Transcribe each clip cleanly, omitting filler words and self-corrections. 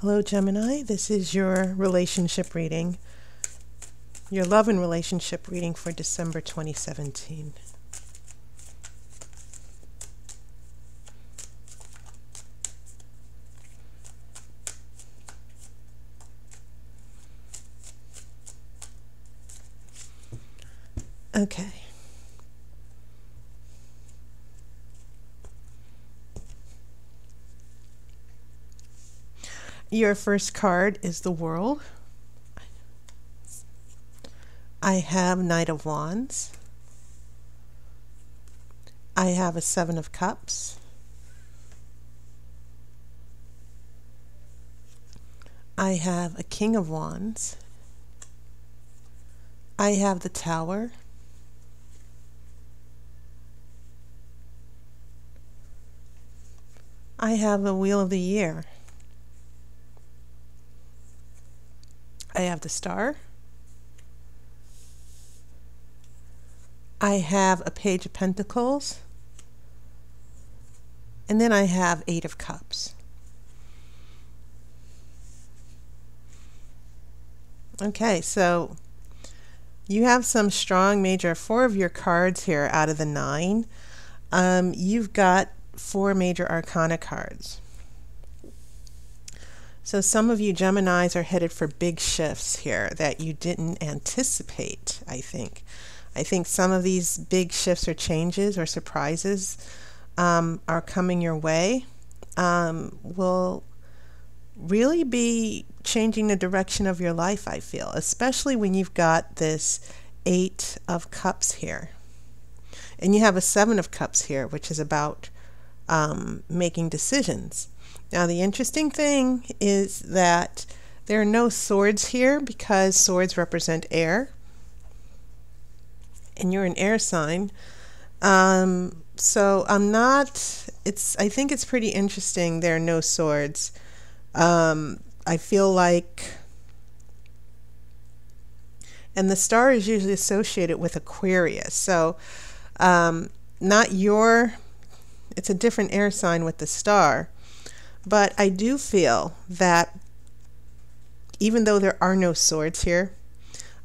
Hello Gemini, this is your relationship reading, your love and relationship reading for December 2017. Okay. Your first card is the World. I have Knight of Wands. I have a Seven of Cups. I have a King of Wands. I have the Tower. I have the Wheel of the Year. I have the Star. I have a Page of Pentacles. And then I have Eight of Cups. Okay, so you have some strong major, 4 of your cards here out of the 9. You've got 4 major arcana cards. So some of you Geminis are headed for big shifts here that you didn't anticipate, I think. I think some of these big shifts or changes or surprises are coming your way. Will really be changing the direction of your life, I feel, especially when you've got this 8 of Cups here. And you have a 7 of Cups here, which is about making decisions. Now, the interesting thing is that there are no swords here because swords represent air. And you're an air sign. So I think it's pretty interesting there are no swords. I feel like, and the star is usually associated with Aquarius. So, it's a different air sign with the star. But I do feel that even though there are no swords here,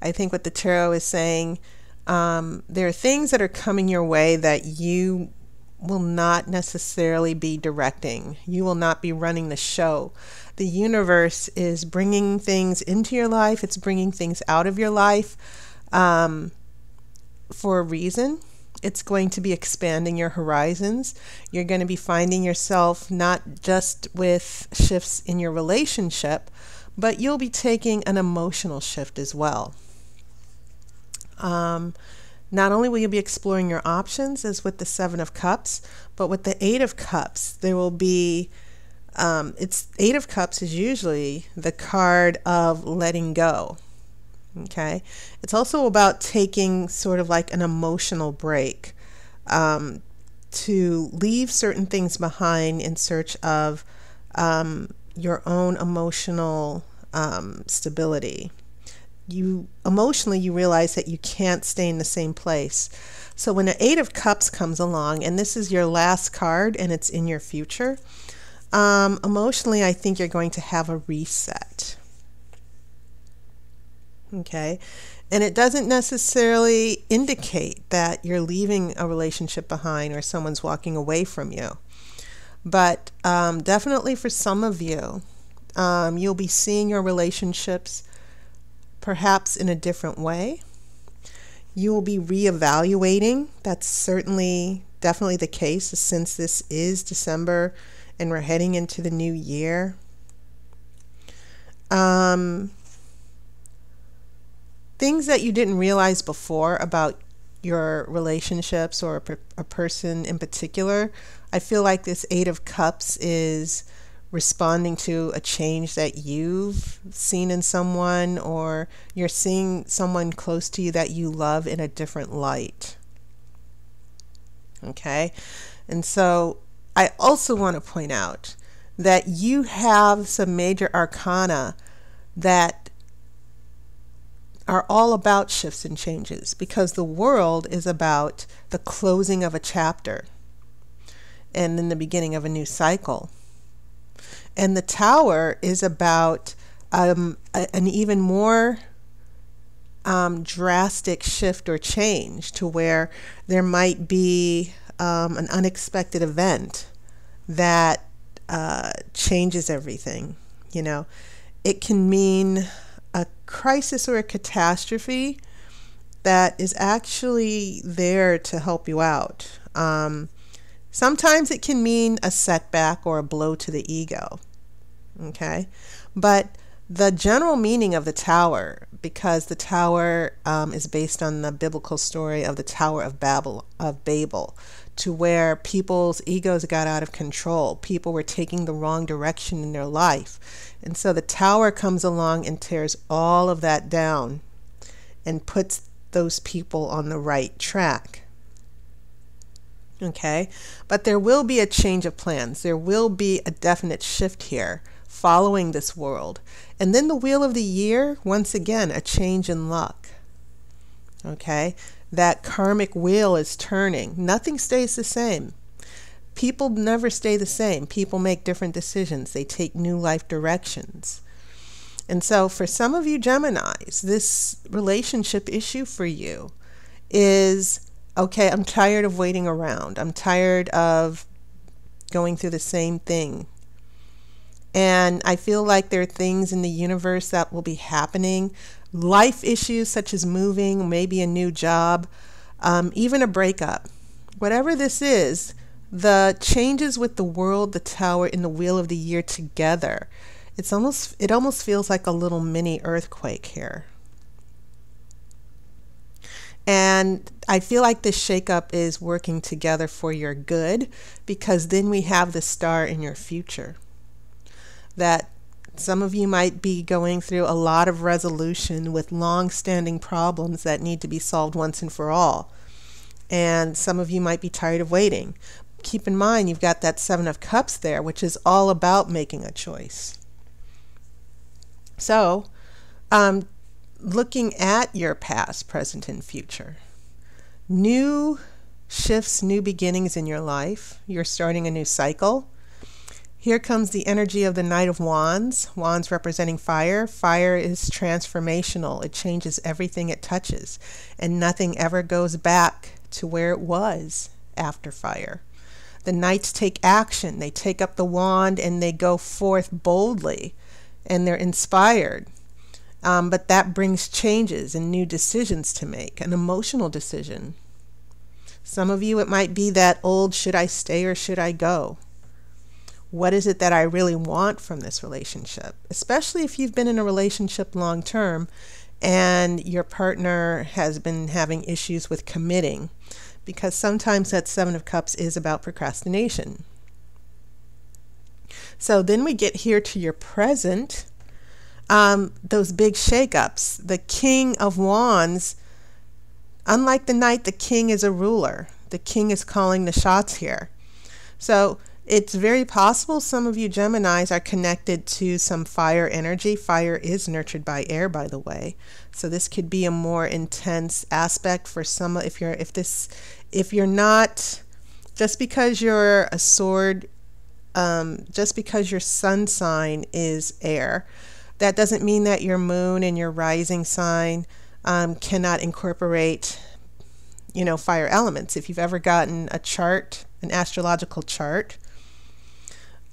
I think what the tarot is saying, there are things that are coming your way that you will not necessarily be directing. You will not be running the show. The universe is bringing things into your life. It's bringing things out of your life for a reason. It's going to be expanding your horizons. You're going to be finding yourself not just with shifts in your relationship, but you'll be taking an emotional shift as well. Not only will you be exploring your options as with the 7 of Cups, but with the 8 of Cups, there will be, 8 of Cups is usually the card of letting go. Okay, it's also about taking sort of like an emotional break, to leave certain things behind in search of your own emotional stability. Emotionally, you realize that you can't stay in the same place. So when the 8 of Cups comes along, and this is your last card and it's in your future, emotionally, I think you're going to have a reset. Okay, and it doesn't necessarily indicate that you're leaving a relationship behind or someone's walking away from you. But definitely for some of you, you'll be seeing your relationships perhaps in a different way. You will be reevaluating. That's definitely the case since this is December and we're heading into the new year. Things that you didn't realize before about your relationships or a person in particular, I feel like this 8 of Cups is responding to a change that you've seen in someone, or you're seeing someone close to you that you love in a different light. Okay, and so I also want to point out that you have some major arcana that are all about shifts and changes, because the World is about the closing of a chapter and then the beginning of a new cycle. And the Tower is about an even more drastic shift or change, to where there might be an unexpected event that changes everything. It can mean a crisis or a catastrophe that is actually there to help you out. Sometimes it can mean a setback or a blow to the ego. Okay? But the general meaning of the Tower, because the Tower is based on the biblical story of the Tower of Babel, to where people's egos got out of control. People were taking the wrong direction in their life. And so the Tower comes along and tears all of that down and puts those people on the right track. Okay? But there will be a change of plans. There will be a definite shift here following this world. And then the Wheel of the Year, once again, a change in luck. Okay? That karmic wheel is turning. Nothing stays the same. People never stay the same. People make different decisions. They take new life directions. And so for some of you Geminis, this relationship issue for you is, okay, I'm tired of waiting around. I'm tired of going through the same thing. And I feel like there are things in the universe that will be happening. Life issues such as moving, maybe a new job, even a breakup. Whatever this is, the changes with the world, the Tower, and the Wheel of the Year together, it almost feels like a little mini earthquake here. And I feel like this shakeup is working together for your good, because then we have the star in your future. That some of you might be going through a lot of resolution with long-standing problems that need to be solved once and for all. And some of you might be tired of waiting. Keep in mind, you've got that Seven of Cups there, which is all about making a choice. So, looking at your past, present, and future. New shifts, new beginnings in your life. You're starting a new cycle. Here comes the energy of the Knight of Wands. Wands representing fire. Fire is transformational. It changes everything it touches. And nothing ever goes back to where it was after fire. The Knights take action. They take up the wand and they go forth boldly. And they're inspired. But that brings changes and new decisions to make. An emotional decision. Some of you, it might be that old, should I stay or should I go? What is it that I really want from this relationship? Especially if you've been in a relationship long term and your partner has been having issues with committing, because sometimes that Seven of Cups is about procrastination. So then we get here to your present, those big shakeups. The King of Wands, unlike the Knight, the King is a ruler. The King is calling the shots here. So it's very possible some of you Geminis are connected to some fire energy. Fire is nurtured by air, by the way. So this could be a more intense aspect for some. If you're not, just because you're a sword, just because your sun sign is air, that doesn't mean that your moon and your rising sign cannot incorporate, fire elements. If you've ever gotten a chart, an astrological chart,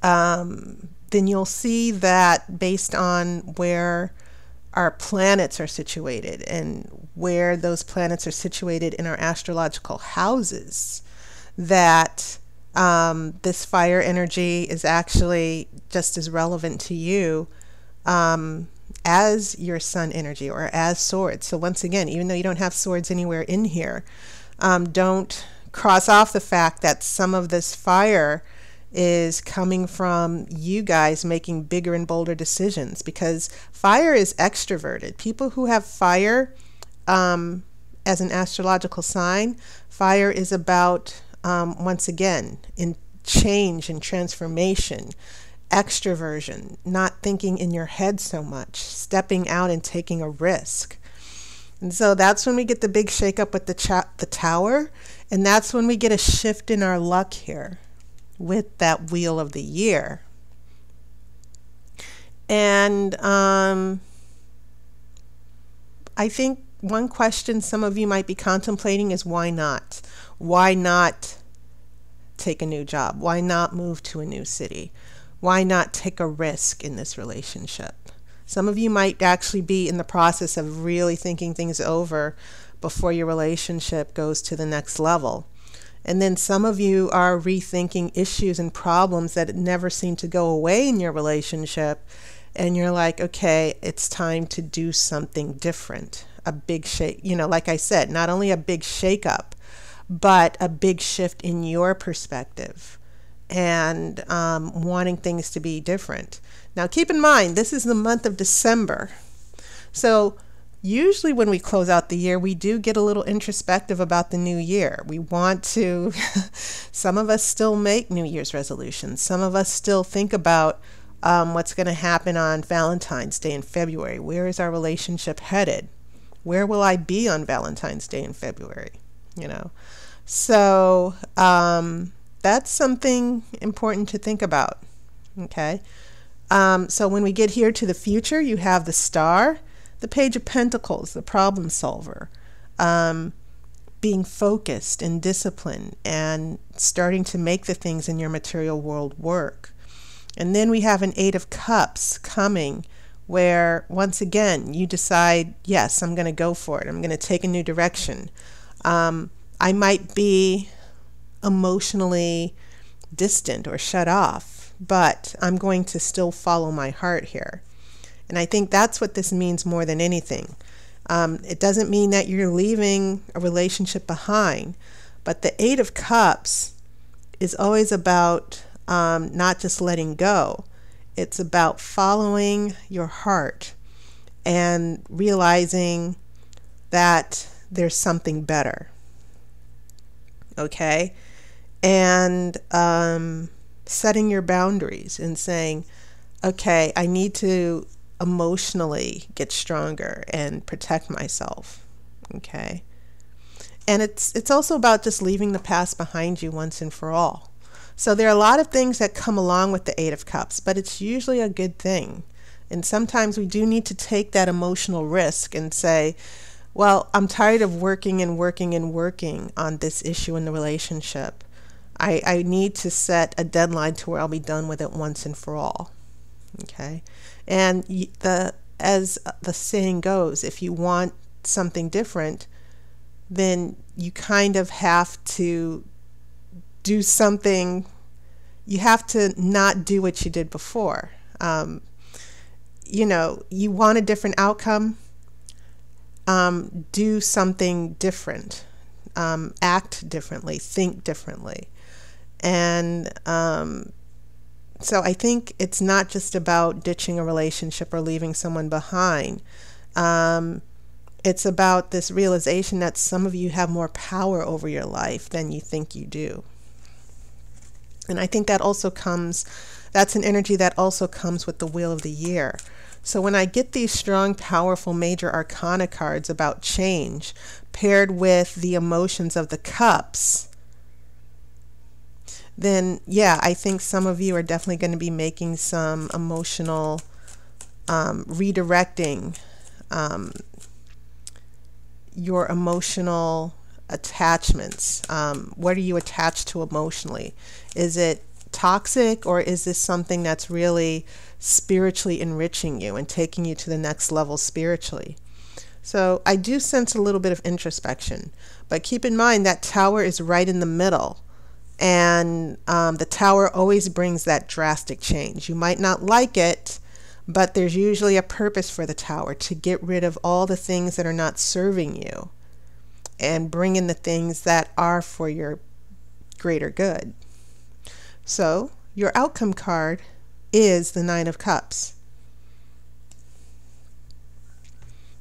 then you'll see that based on where our planets are situated and where those planets are situated in our astrological houses, that this fire energy is actually just as relevant to you as your sun energy or as swords. So once again, even though you don't have swords anywhere in here, don't cross off the fact that some of this fire is coming from you guys making bigger and bolder decisions, because fire is extroverted. People who have fire as an astrological sign, fire is about, once again, in change and transformation, extroversion, not thinking in your head so much, stepping out and taking a risk. And so that's when we get the big shakeup with the Tower, and that's when we get a shift in our luck here with that Wheel of the Year. And I think one question some of you might be contemplating is why not? Why not take a new job? Why not move to a new city? Why not take a risk in this relationship? Some of you might actually be in the process of really thinking things over before your relationship goes to the next level. And then some of you are rethinking issues and problems that never seem to go away in your relationship. And you're like, okay, it's time to do something different. A big shake, like I said, not only a big shakeup, but a big shift in your perspective and wanting things to be different. Now, keep in mind, this is the month of December. So usually when we close out the year, we do get a little introspective about the new year. We want to, some of us still make New Year's resolutions. Some of us still think about what's going to happen on Valentine's Day in February. Where is our relationship headed? Where will I be on Valentine's Day in February? So that's something important to think about. Okay. So when we get here to the future, you have the Star, the Page of Pentacles, the problem solver, being focused and disciplined and starting to make the things in your material world work. And then we have an Eight of Cups coming, where once again you decide, yes, I'm going to go for it. I'm going to take a new direction. I might be emotionally distant or shut off, but I'm going to still follow my heart here. And I think that's what this means more than anything. It doesn't mean that you're leaving a relationship behind, but the Eight of Cups is always about not just letting go. It's about following your heart and realizing that there's something better. Okay? And setting your boundaries and saying, okay, I need to emotionally get stronger and protect myself. Okay? And it's also about just leaving the past behind you once and for all. So there are a lot of things that come along with the Eight of Cups, but it's usually a good thing. And sometimes we do need to take that emotional risk and say, well, I'm tired of working and working and working on this issue in the relationship. I need to set a deadline to where I'll be done with it once and for all. Okay? And as the saying goes, if you want something different, then you kind of have to do something. You have to not do what you did before. You want a different outcome, do something different, act differently, think differently. And so I think it's not just about ditching a relationship or leaving someone behind. It's about this realization that some of you have more power over your life than you think you do. And I think that also comes, that's an energy that also comes with the Wheel of the Year. So when I get these strong, powerful major arcana cards about change paired with the emotions of the cups, then yeah, I think some of you are definitely going to be making some emotional redirecting your emotional attachments. What are you attached to emotionally? Is it toxic, or is this something that's really spiritually enriching you and taking you to the next level spiritually? So I do sense a little bit of introspection, but keep in mind that Tower is right in the middle, and the Tower always brings that drastic change. You might not like it, but there's usually a purpose for the Tower, to get rid of all the things that are not serving you and bring in the things that are for your greater good. So your outcome card is the Nine of Cups.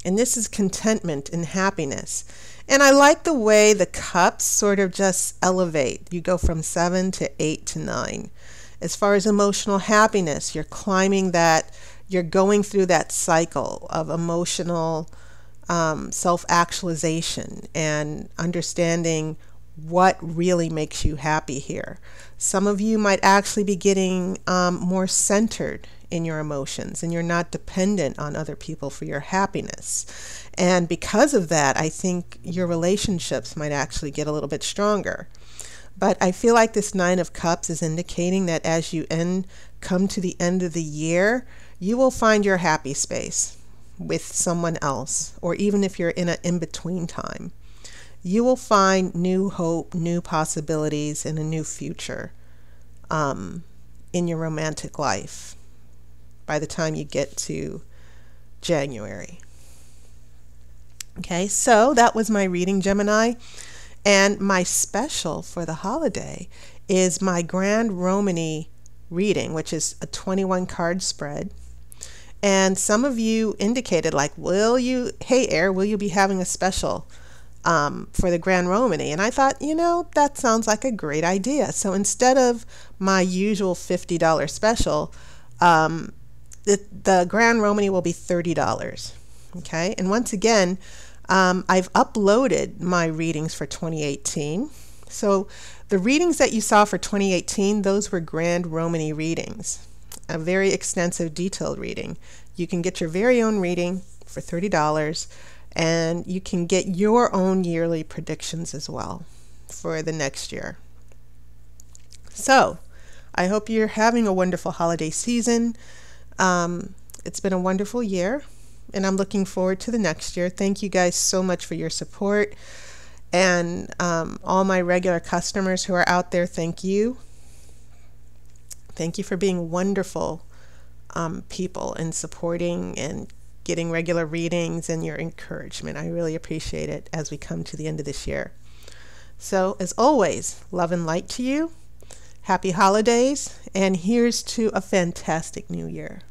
And this is contentment and happiness. And I like the way the cups sort of just elevate. You go from 7 to 8 to 9. As far as emotional happiness, you're climbing that, you're going through that cycle of emotional self-actualization and understanding what really makes you happy here. Some of you might actually be getting more centered in your emotions, and you're not dependent on other people for your happiness. And because of that, I think your relationships might actually get a little bit stronger. But I feel like this Nine of Cups is indicating that as you come to the end of the year, you will find your happy space with someone else, or even if you're in an in-between time. You will find new hope, new possibilities, and a new future in your romantic life by the time you get to January. Okay, so that was my reading, Gemini. And my special for the holiday is my Grand Romany reading, which is a 21 card spread. And some of you indicated, like, hey Aire, will you be having a special for the Grand Romany? And I thought, that sounds like a great idea. So instead of my usual $50 special, the Grand Romany will be $30. Okay, and once again, I've uploaded my readings for 2018. So the readings that you saw for 2018, those were Grand Romany readings, a very extensive detailed reading. You can get your very own reading for $30, and you can get your own yearly predictions as well for the next year. So I hope you're having a wonderful holiday season. It's been a wonderful year, and I'm looking forward to the next year. Thank you guys so much for your support. And all my regular customers who are out there, thank you. Thank you for being wonderful people and supporting and getting regular readings and your encouragement. I really appreciate it as we come to the end of this year. So as always, love and light to you. Happy holidays, and here's to a fantastic new year.